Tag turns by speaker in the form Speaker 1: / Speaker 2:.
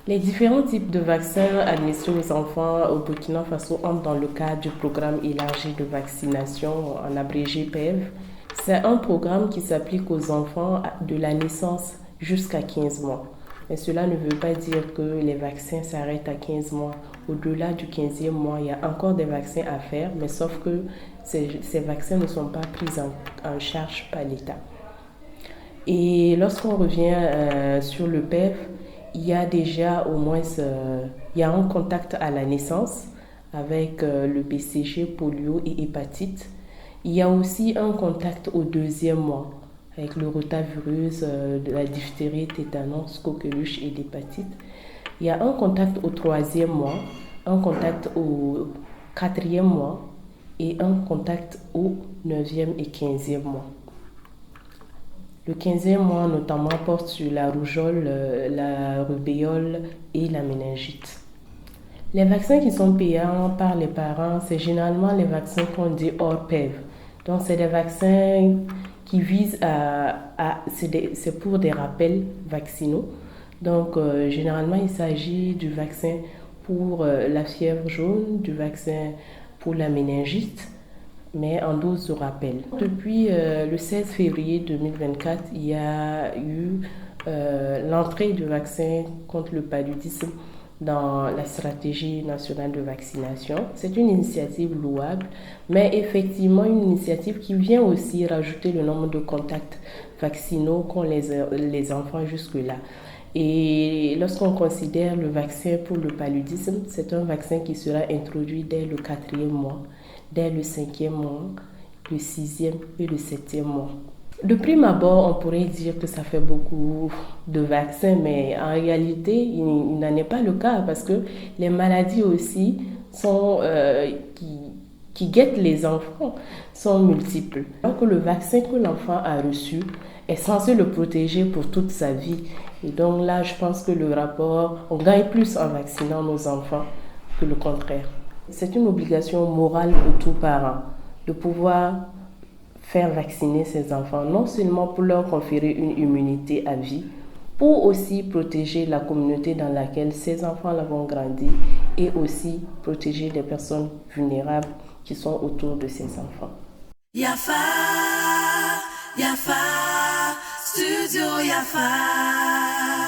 Speaker 1: Les différents types de vaccins administrés aux enfants au Burkina Faso entrent dans le cadre du programme élargi de vaccination, en abrégé PEV. C'est un programme qui s'applique aux enfants de la naissance jusqu'à 15 mois. Mais cela ne veut pas dire que les vaccins s'arrêtent à 15 mois. Au-delà du 15e mois, il y a encore des vaccins à faire, mais sauf que ces vaccins ne sont pas pris en charge par l'État. Et lorsqu'on revient sur le PEV, il y a déjà au moins il y a un contact à la naissance avec le BCG, polio et hépatite. Il y a aussi un contact au 2e mois avec le rotavirus, de la diphtérie, tétanos, coqueluche et l'hépatite. Il y a un contact au 3e mois, un contact au 4e mois et un contact au 9e et 15e mois. Le 15e mois notamment porte sur la rougeole, la rubéole et la méningite. Les vaccins qui sont payants par les parents, c'est généralement les vaccins qu'on dit hors PEV. Donc c'est des vaccins qui visent c'est pour des rappels vaccinaux. Donc généralement il s'agit du vaccin pour la fièvre jaune, du vaccin pour la méningite, mais en dose de rappel. Depuis le 16 février 2024, il y a eu l'entrée du vaccin contre le paludisme dans la stratégie nationale de vaccination. C'est une initiative louable, mais effectivement une initiative qui vient aussi rajouter le nombre de contacts vaccinaux qu'ont les enfants jusque-là. Et lorsqu'on considère le vaccin pour le paludisme, c'est un vaccin qui sera introduit dès le 4e mois, dès le 5e mois, le 6e et le 7e mois. De prime abord, on pourrait dire que ça fait beaucoup de vaccins, mais en réalité, il n'en est pas le cas parce que les maladies aussi qui guettent les enfants sont multiples. Donc le vaccin que l'enfant a reçu est censé le protéger pour toute sa vie. Et donc là, je pense que le rapport, on gagne plus en vaccinant nos enfants que le contraire. C'est une obligation morale pour tout parent de pouvoir faire vacciner ses enfants, non seulement pour leur conférer une immunité à vie, pour aussi protéger la communauté dans laquelle ces enfants-là vont grandir et aussi protéger les personnes vulnérables qui sont autour de ces enfants.
Speaker 2: Yafa, Yafa, Studio Yafa.